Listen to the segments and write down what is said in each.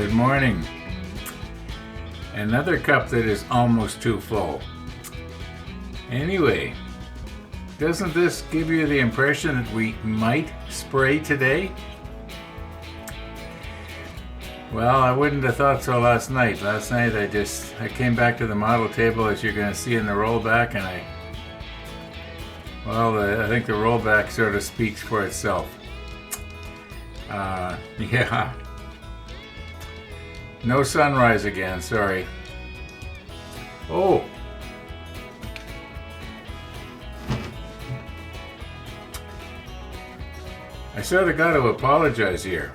Good morning. Another cup that is almost too full. Anyway, doesn't this give you the impression that we might spray today? Well, I wouldn't have thought so last night. Last night I came back to the model table, as you're going to see in the rollback, and I think the rollback sort of speaks for itself. Yeah. No sunrise again, sorry. Oh! I sort of got to apologize here.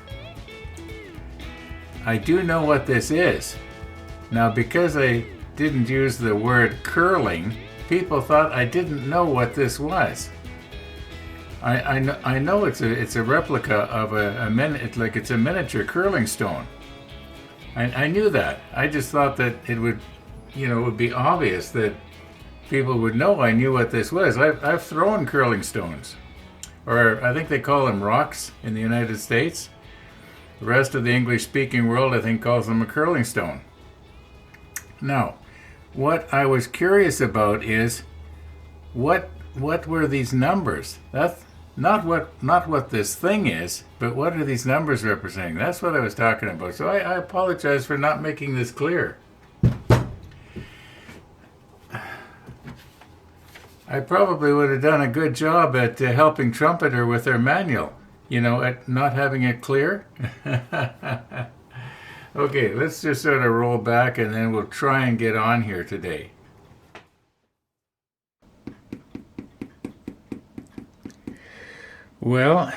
I do know what this is. Now, because I didn't use the word curling, people thought I didn't know what this was. I know it's a replica of it's a miniature curling stone. I knew that. I just thought that it would be obvious that people would know I knew what this was. I've thrown curling stones, or I think they call them rocks in the United States. The rest of the English-speaking world, I think, calls them a curling stone. Now, what I was curious about is what were these numbers? That's not what this thing is, but what are these numbers representing? That's what I was talking about. So I apologize for not making this clear. I probably would have done a good job at helping Trumpeter with their manual, at not having it clear. Okay, let's just sort of roll back and then we'll try and get on here today. Well,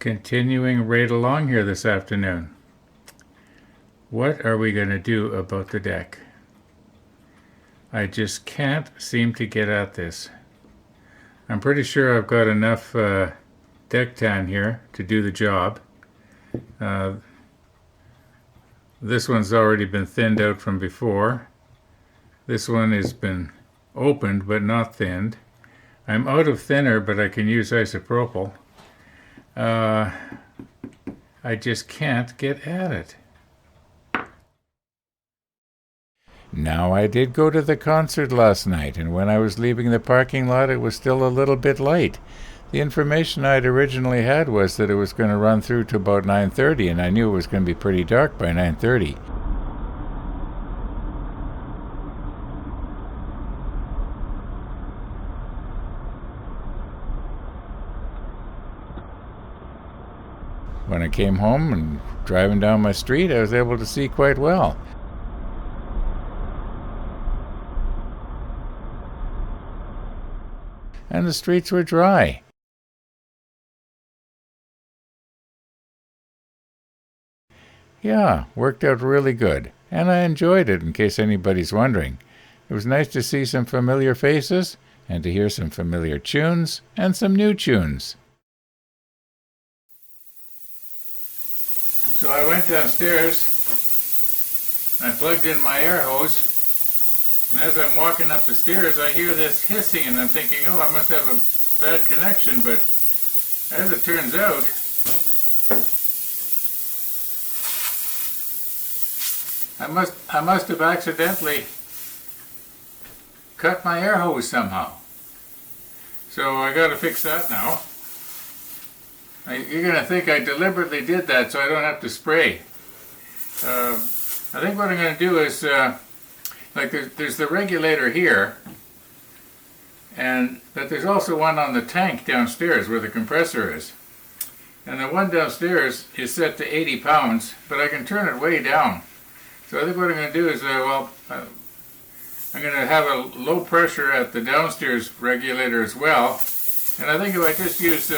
continuing right along here this afternoon. What are we going to do about the deck? I just can't seem to get at this. I'm pretty sure I've got enough deck tan here to do the job. This one's already been thinned out from before. This one has been opened but not thinned. I'm out of thinner, but I can use isopropyl. I just can't get at it. Now, I did go to the concert last night, and when I was leaving the parking lot, it was still a little bit light. The information I'd originally had was that it was going to run through to about 9:30, and I knew it was going to be pretty dark by 9:30. When I came home and driving down my street, I was able to see quite well. And the streets were dry. Yeah, worked out really good, and I enjoyed it, in case anybody's wondering. It was nice to see some familiar faces, and to hear some familiar tunes, and some new tunes. So I went downstairs, and I plugged in my air hose, and as I'm walking up the stairs, I hear this hissing, and I'm thinking, oh, I must have a bad connection, but as it turns out, I must have accidentally cut my air hose somehow. So I got to fix that now. You're going to think I deliberately did that so I don't have to spray. I think what I'm going to do is, there's the regulator here, but there's also one on the tank downstairs where the compressor is. And the one downstairs is set to 80 pounds, but I can turn it way down. So I think what I'm going to do is, I'm going to have a low pressure at the downstairs regulator as well. And I think if I just use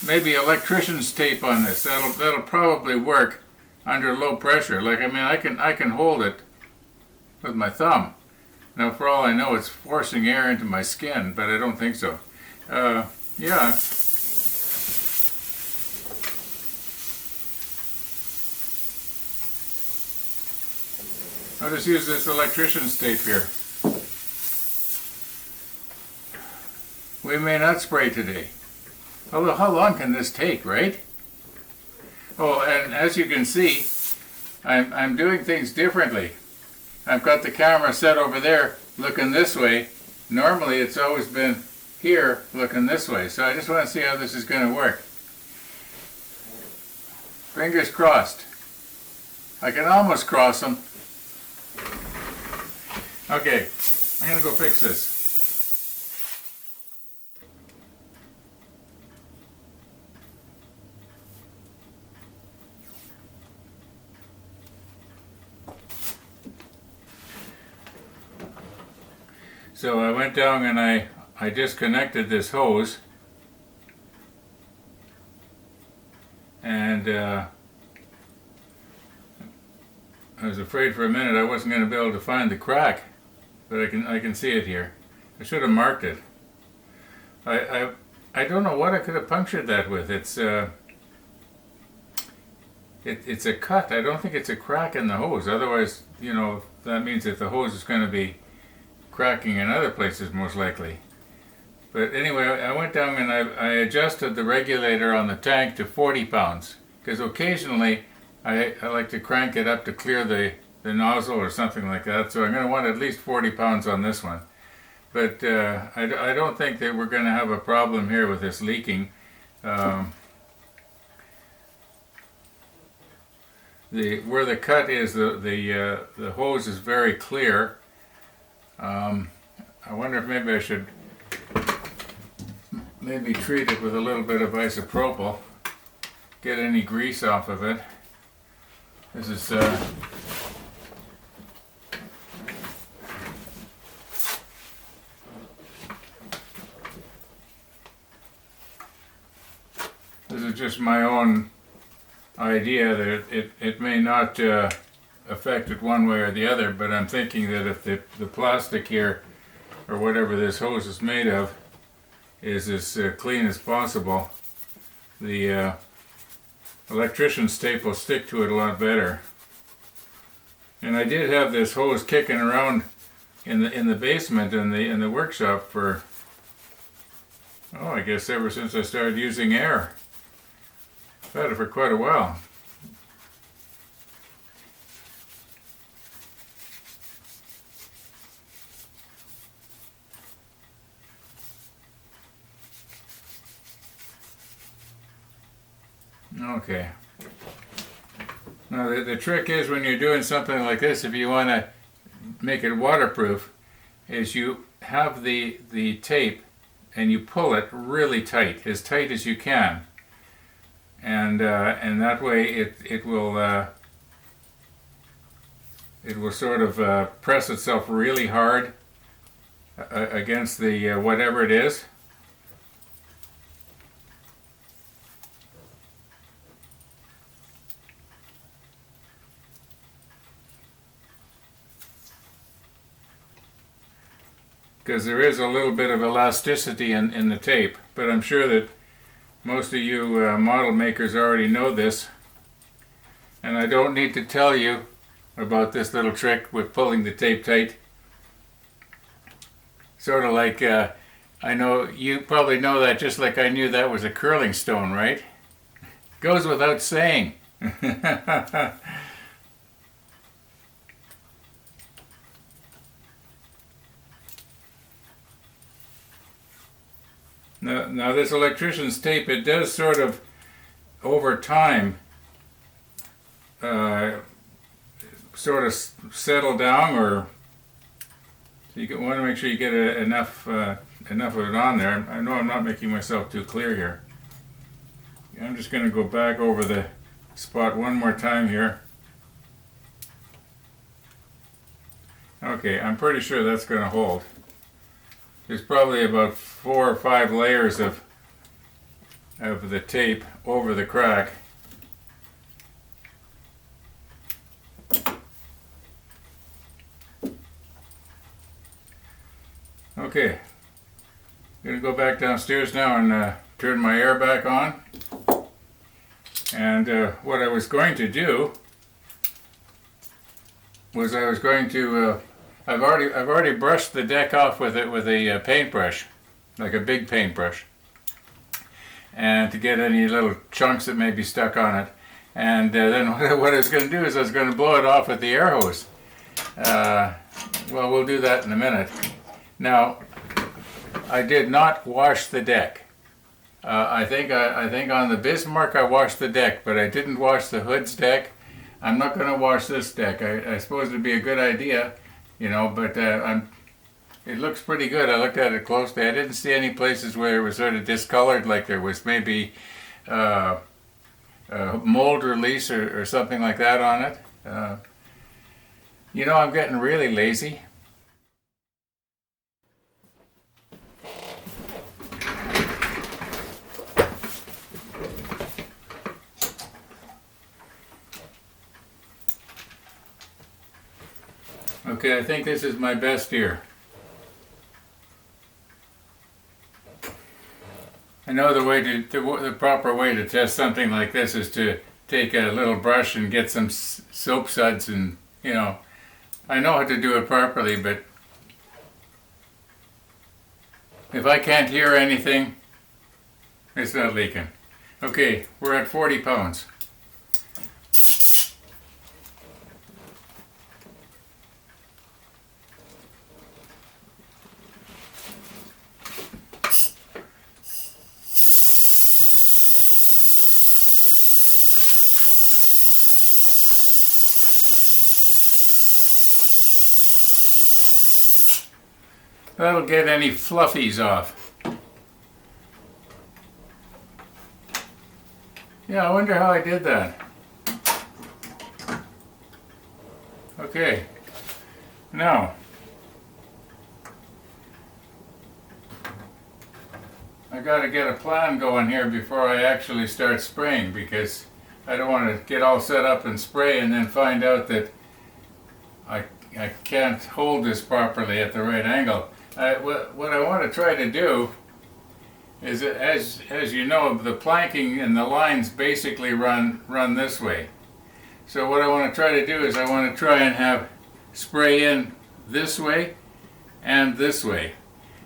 maybe electrician's tape on this, that'll probably work under low pressure. I can hold it with my thumb. Now, for all I know, it's forcing air into my skin, but I don't think so. Yeah. I'll just use this electrician's tape here. We may not spray today. Although, how long can this take, right? Oh, and as you can see, I'm doing things differently. I've got the camera set over there looking this way. Normally it's always been here looking this way. So I just want to see how this is going to work. Fingers crossed. I can almost cross them. Okay, I'm going to go fix this. So I went down and I disconnected this hose, and I was afraid for a minute I wasn't going to be able to find the crack, but I can see it here. I should have marked it. I don't know what I could have punctured that with. It's a cut. I don't think it's a crack in the hose. Otherwise, you know, that means that the hose is going to be cracking in other places most likely. But anyway, I went down and I adjusted the regulator on the tank to 40 pounds because occasionally I like to crank it up to clear the nozzle or something like that. So I'm going to want at least 40 pounds on this one. But I don't think that we're going to have a problem here with this leaking. Where the cut is, the hose is very clear. I wonder if maybe I should maybe treat it with a little bit of isopropyl, get any grease off of it. This is just my own idea that it may not affect it one way or the other, but I'm thinking that if the plastic here, or whatever this hose is made of, is as clean as possible, the electrician's tape will stick to it a lot better. And I did have this hose kicking around in the basement in the workshop for, oh, I guess ever since I started using air. I've had it for quite a while. Okay. Now the trick is when you're doing something like this, if you want to make it waterproof, is you have the tape and you pull it really tight as you can, and that way it will sort of press itself really hard against the whatever it is. Because there is a little bit of elasticity in the tape, but I'm sure that most of you model makers already know this, and I don't need to tell you about this little trick with pulling the tape tight. Sort of like, I know you probably know that just like I knew that was a curling stone, right? Goes without saying. Now this electrician's tape, it does sort of, over time, sort of settle down, or you want to make sure you get enough of it on there. I know I'm not making myself too clear here. I'm just going to go back over the spot one more time here. Okay, I'm pretty sure that's going to hold. There's probably about 4 or 5 layers of the tape over the crack. Okay, I'm going to go back downstairs now and turn my air back on. And what I was going to do was I was going to I've already brushed the deck off with a paintbrush, like a big paintbrush, and to get any little chunks that may be stuck on it. And then what I was going to do is I was going to blow it off with the air hose. Well, we'll do that in a minute. Now, I did not wash the deck. I think on the Bismarck I washed the deck, but I didn't wash the Hood's deck. I'm not going to wash this deck. I suppose it'd be a good idea, you know, but it looks pretty good. I looked at it closely. I didn't see any places where it was sort of discolored, like there was maybe mold release or something like that on it. You know, I'm getting really lazy. Okay, I think this is my best here. I know the proper way to test something like this is to take a little brush and get some soap suds, and you know, I know how to do it properly, but if I can't hear anything, it's not leaking. Okay, we're at 40 pounds. That'll get any fluffies off. Yeah, I wonder how I did that. Okay, now I gotta get a plan going here before I actually start spraying, because I don't want to get all set up and spray and then find out that I can't hold this properly at the right angle. What I want to try to do is, as you know, the planking and the lines basically run this way. So what I want to try to do is I want to try and have spray in this way and this way,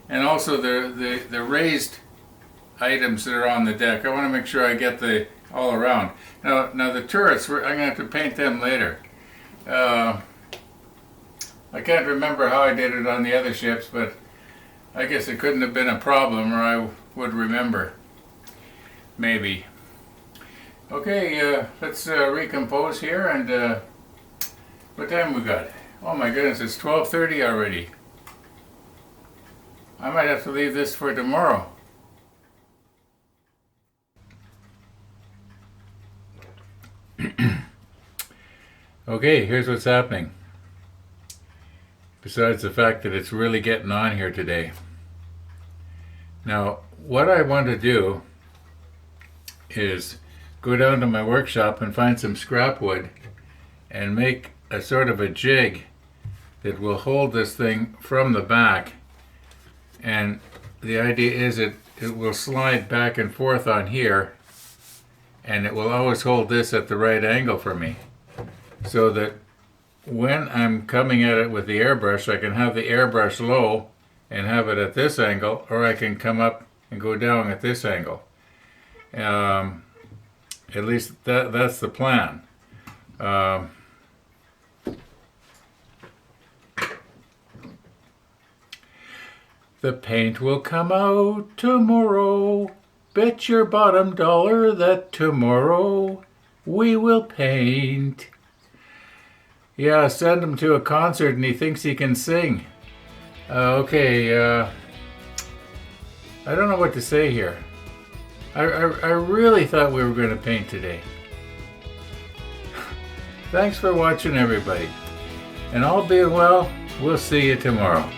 and also the raised items that are on the deck. I want to make sure I get the all around. Now the turrets, I'm going to have to paint them later. I can't remember how I did it on the other ships, but I guess it couldn't have been a problem, or I would remember. Maybe. Okay, let's recompose here, and what time we got? Oh my goodness, it's 12:30 already. I might have to leave this for tomorrow. Okay, here's what's happening. Besides the fact that it's really getting on here today. Now, what I want to do is go down to my workshop and find some scrap wood and make a sort of a jig that will hold this thing from the back. And the idea is it will slide back and forth on here, and it will always hold this at the right angle for me, so that when I'm coming at it with the airbrush, I can have the airbrush low and have it at this angle, or I can come up and go down at this angle. At least that's the plan. The paint will come out tomorrow. Bet your bottom dollar that tomorrow we will paint. Yeah, send him to a concert and he thinks he can sing. Okay, I don't know what to say here. I really thought we were going to paint today. Thanks for watching, everybody. And all being well, we'll see you tomorrow.